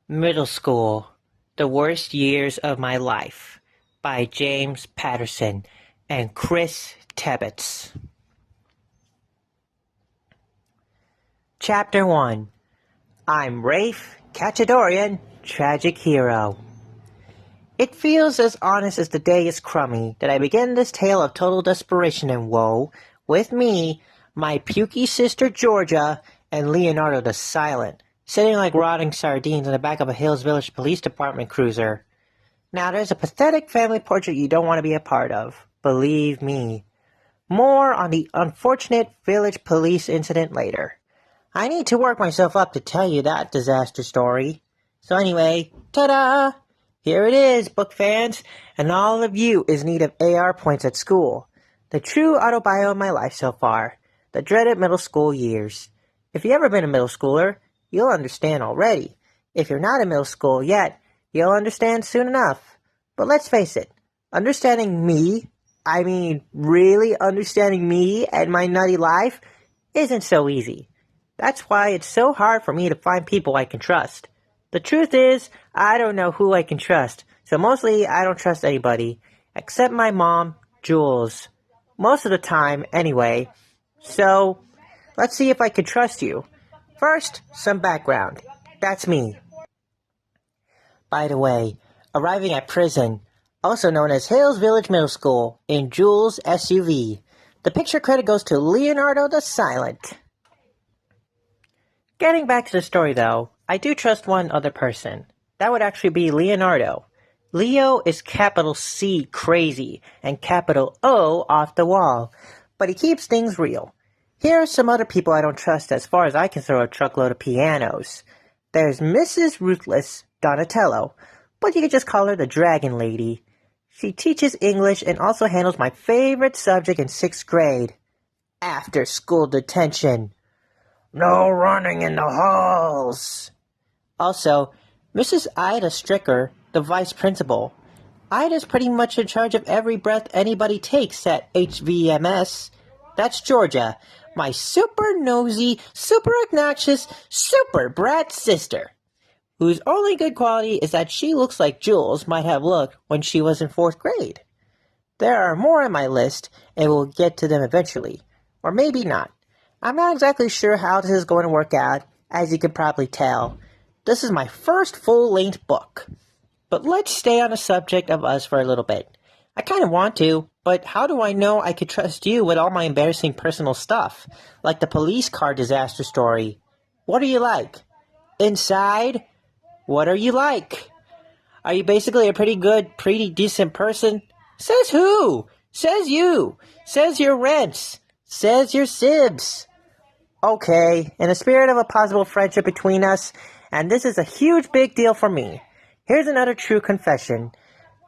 Middle School: The Worst Years of My Life by James Patterson and Chris Tebbets. Chapter 1. I'm Rafe Cachadorian, Tragic Hero. It feels as honest as the day is crummy that I begin this tale of total desperation and woe with me, my pukey sister Georgia, and Leonardo the Silent, sitting like rotting sardines in the back of a Hills Village Police Department cruiser. Now there's a pathetic family portrait you don't want to be a part of, believe me. More on the unfortunate village police incident later. I need to work myself up to tell you that disaster story. So anyway, ta-da! Here it is, book fans, and all of you is in need of AR points at school. The true autobio of my life so far. The dreaded middle school years. If you've ever been a middle schooler, you'll understand already. If you're not in middle school yet, you'll understand soon enough. But let's face it, understanding me, I mean really understanding me and my nutty life, isn't so easy. That's why it's so hard for me to find people I can trust. The truth is, I don't know who I can trust, so mostly I don't trust anybody, except my mom, Jules. Most of the time, anyway. So, let's see if I can trust you. First, some background. That's me. By the way, arriving at prison, also known as Hills Village Middle School, in Jules' SUV. The picture credit goes to Leonardo the Silent. Getting back to the story though, I do trust one other person. That would actually be Leonardo. Leo is capital C crazy and capital O off the wall, but he keeps things real. Here are some other people I don't trust as far as I can throw a truckload of pianos. There's Mrs. Ruthless Donatello, but you could just call her the Dragon Lady. She teaches English and also handles my favorite subject in 6th grade. After school detention. No running in the halls. Also, Mrs. Ida Stricker, the vice principal. Ida's pretty much in charge of every breath anybody takes at HVMS. That's Georgia, my super nosy, super obnoxious, super brat sister, whose only good quality is that she looks like Jules might have looked when she was in 4th grade. There are more on my list, and we'll get to them eventually. Or maybe not. I'm not exactly sure how this is going to work out, as you can probably tell. This is my first full-length book. But let's stay on the subject of us for a little bit. I kind of want to, but how do I know I could trust you with all my embarrassing personal stuff? Like the police car disaster story. What are you like? Inside? What are you like? Are you basically a pretty good, pretty decent person? Says who? Says you. Says your rents. Says your sibs. Okay, in the spirit of a possible friendship between us, and this is a huge big deal for me, here's another true confession.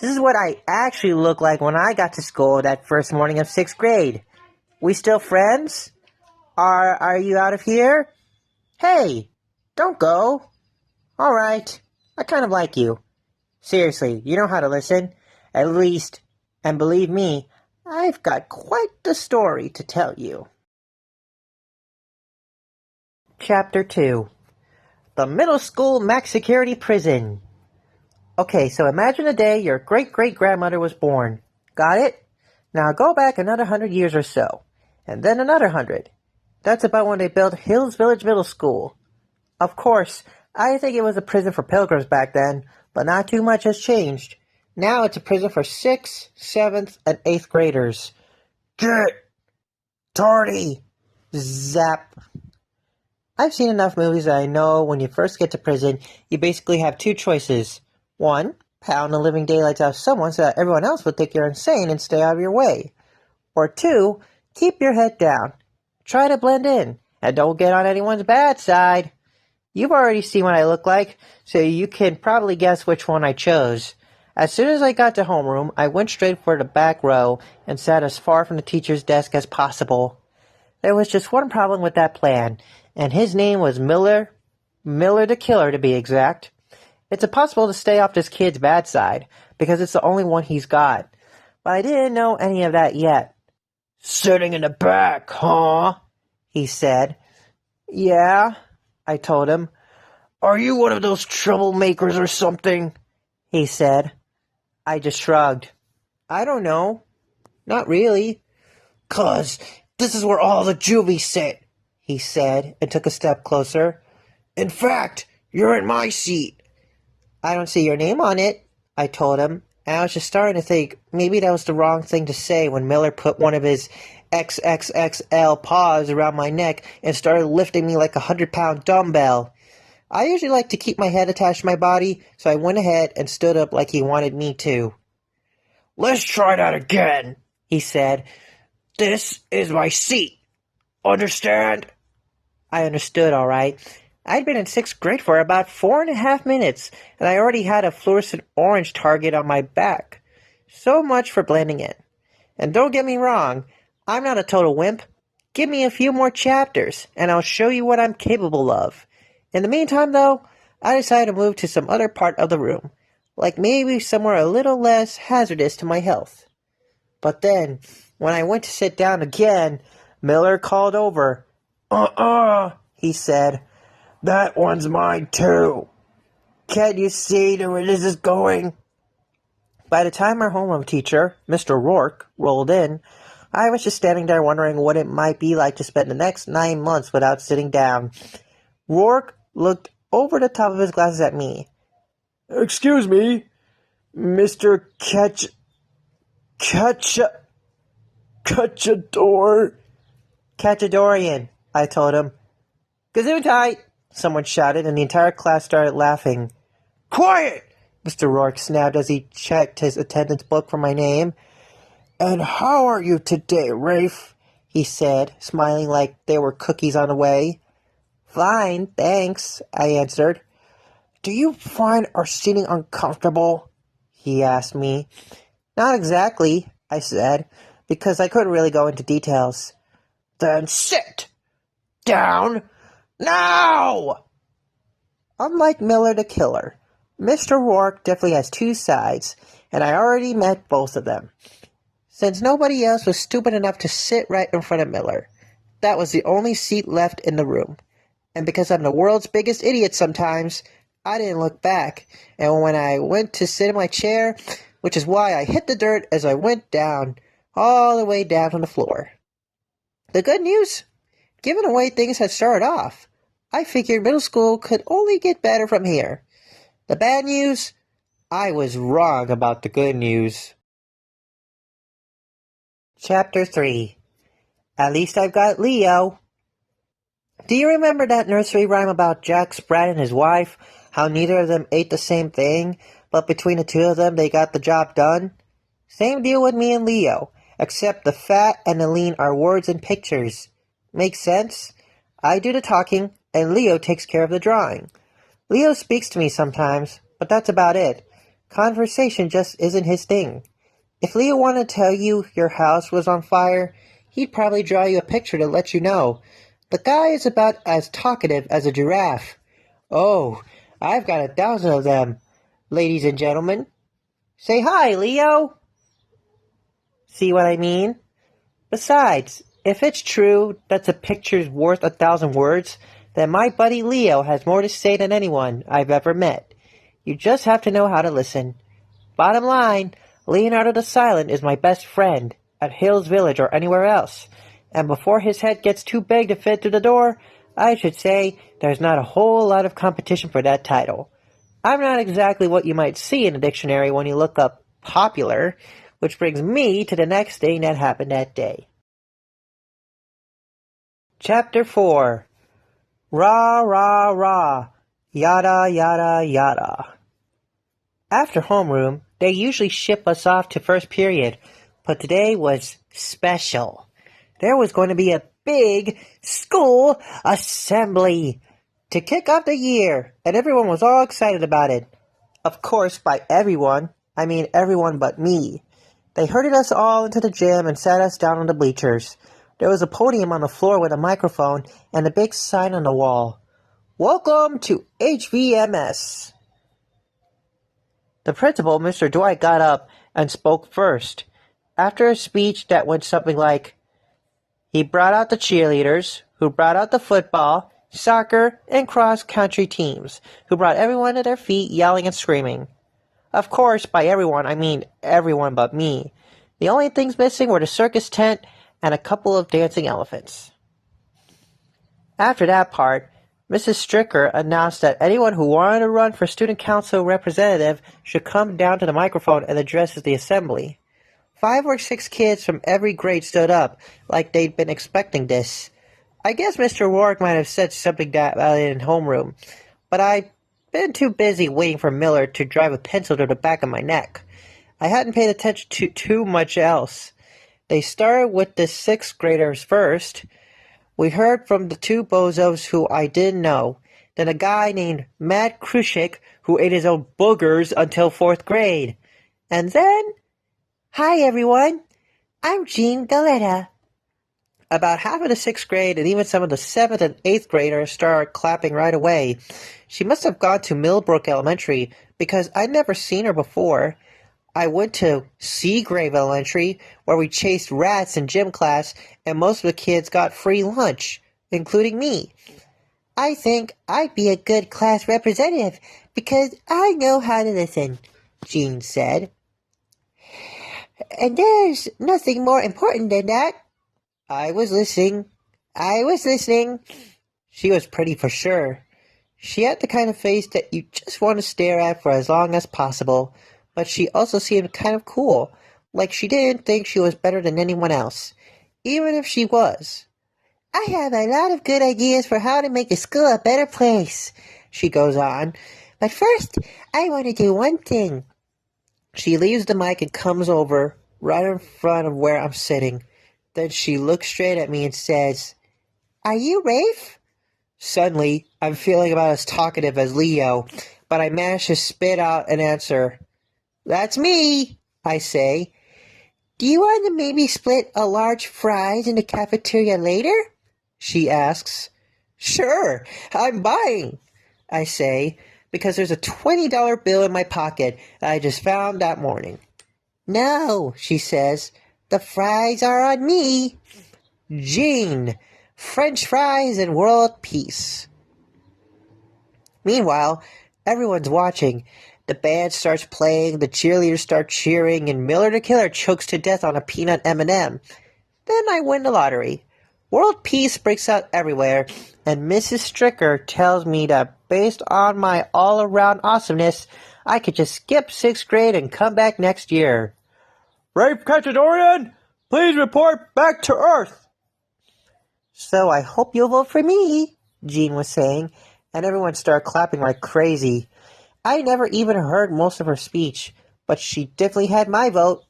This is what I actually looked like when I got to school that first morning of 6th grade. We still friends? Are you out of here? Hey, don't go. Alright, I kind of like you. Seriously, you know how to listen. At least, and believe me, I've got quite the story to tell you. Chapter 2. The Middle School Max Security Prison. Okay, so imagine the day your great-great-grandmother was born. Got it? Now go back another 100 years or so. And then another 100. That's about when they built Hills Village Middle School. Of course, I think it was a prison for pilgrims back then, but not too much has changed. Now it's a prison for 6th, 7th, and 8th graders. Get! Tardy! Zap! I've seen enough movies that I know when you first get to prison, you basically have two choices. 1, pound the living daylights out of someone so that everyone else will think you're insane and stay out of your way. Or 2, keep your head down. Try to blend in, and don't get on anyone's bad side. You've already seen what I look like, so you can probably guess which one I chose. As soon as I got to homeroom, I went straight for the back row and sat as far from the teacher's desk as possible. There was just one problem with that plan, and his name was Miller the Killer to be exact. It's impossible to stay off this kid's bad side, because it's the only one he's got. But I didn't know any of that yet. Sitting in the back, huh? He said. Yeah, I told him. "Are you one of those troublemakers or something?" he said. I just shrugged. "I don't know. Not really." "'Cause this is where all the juvies sit," he said, and took a step closer. "In fact, you're in my seat." "I don't see your name on it," I told him, and I was just starting to think maybe that was the wrong thing to say when Miller put one of his XXXL paws around my neck and started lifting me like a 100-pound dumbbell. I usually like to keep my head attached to my body, so I went ahead and stood up like he wanted me to. "Let's try that again," he said. "This is my seat. Understand?" I understood, all right. I'd been in 6th grade for about 4.5 minutes, and I already had a fluorescent orange target on my back. So much for blending in. And don't get me wrong, I'm not a total wimp. Give me a few more chapters, and I'll show you what I'm capable of. In the meantime, though, I decided to move to some other part of the room, like maybe somewhere a little less hazardous to my health. But then, when I went to sit down again, Miller called over. He said. "That one's mine, too. Can't you see where this is going?" By the time our homeroom teacher, Mr. Rourke, rolled in, I was just standing there wondering what it might be like to spend the next 9 months without sitting down. Rourke looked over the top of his glasses at me. "Excuse me, Mr. Cachadorian," I told him. "Gesundheit," someone shouted, and the entire class started laughing. "Quiet!" Mr. Rourke snapped as he checked his attendance book for my name. "And how are you today, Rafe?" he said, smiling like there were cookies on the way. "Fine, thanks," I answered. "Do you find our seating uncomfortable?" he asked me. "Not exactly," I said, because I couldn't really go into details. "Then sit down now!" Unlike Miller the Killer, Mr. Rourke definitely has two sides, and I already met both of them. Since nobody else was stupid enough to sit right in front of Miller, that was the only seat left in the room. And because I'm the world's biggest idiot sometimes, I didn't look back, and when I went to sit in my chair, which is why I hit the dirt as I went down, all the way down on the floor. The good news? Given the way things had started off, I figured middle school could only get better from here. The bad news? I was wrong about the good news. Chapter 3. At least I've got Leo. Do you remember that nursery rhyme about Jack Sprat and his wife? How neither of them ate the same thing, but between the two of them they got the job done? Same deal with me and Leo, except the fat and the lean are words and pictures. Makes sense? I do the talking, and Leo takes care of the drawing. Leo speaks to me sometimes, but that's about it. Conversation just isn't his thing. If Leo wanted to tell you your house was on fire, he'd probably draw you a picture to let you know. The guy is about as talkative as a giraffe. Oh, I've got 1,000 of them, ladies and gentlemen. Say hi, Leo. See what I mean? Besides, if it's true that a picture's worth 1,000 words, then my buddy Leo has more to say than anyone I've ever met. You just have to know how to listen. Bottom line, Leonardo the Silent is my best friend, at Hills Village or anywhere else. And before his head gets too big to fit through the door, I should say there's not a whole lot of competition for that title. I'm not exactly what you might see in a dictionary when you look up popular, which brings me to the next thing that happened that day. Chapter 4. Rah, rah, rah, yada, yada, yada. After homeroom, they usually ship us off to first period, but today was special. There was going to be a big school assembly to kick off the year, and everyone was all excited about it. Of course, by everyone, I mean everyone but me. They herded us all into the gym and sat us down on the bleachers. There was a podium on the floor with a microphone and a big sign on the wall. Welcome to HVMS. The principal, Mr. Dwight, got up and spoke first. After a speech that went something like, he brought out the cheerleaders, who brought out the football, soccer, and cross-country teams, who brought everyone to their feet yelling and screaming. Of course, by everyone, I mean everyone but me. The only things missing were the circus tent and a couple of dancing elephants. After that part, Mrs. Stricker announced that anyone who wanted to run for student council representative should come down to the microphone and address the assembly. 5 or 6 kids from every grade stood up, like they'd been expecting this. I guess Mr. Rourke might have said something about it in homeroom, but I'd been too busy waiting for Miller to drive a pencil to the back of my neck. I hadn't paid attention to too much else. They started with the 6th graders first. We heard from the 2 bozos who I didn't know, then a guy named Matt Krushik who ate his own boogers until 4th grade. And then, "Hi everyone, I'm Jean Galetta." About half of the 6th grade and even some of the 7th and 8th graders started clapping right away. She must have gone to Millbrook Elementary because I'd never seen her before. I went to Seagrave Elementary, where we chased rats in gym class, and most of the kids got free lunch, including me. "I think I'd be a good class representative because I know how to listen," Jean said. "And there's nothing more important than that." I was listening. She was pretty for sure. She had the kind of face that you just want to stare at for as long as possible, but she also seemed kind of cool, like she didn't think she was better than anyone else, even if she was. "I have a lot of good ideas for how to make the school a better place," she goes on, "but first, I want to do one thing." She leaves the mic and comes over right in front of where I'm sitting. Then she looks straight at me and says, "Are you Rafe?" Suddenly, I'm feeling about as talkative as Leo, but I manage to spit out an answer. "That's me," I say. "Do you want to maybe split a large fries in the cafeteria later?" she asks. "Sure, I'm buying," I say, because there's a $20 bill in my pocket that I just found that morning. "No," she says, "the fries are on me." Jean, French fries and world peace. Meanwhile, everyone's watching. The band starts playing, the cheerleaders start cheering, and Miller the Killer chokes to death on a peanut M&M. Then I win the lottery. World peace breaks out everywhere, and Mrs. Stricker tells me that based on my all-around awesomeness, I could just skip 6th grade and come back next year. "Rafe Cacciadorian, please report back to Earth." "So I hope you'll vote for me," Jean was saying, and everyone started clapping like crazy. I never even heard most of her speech, but she definitely had my vote.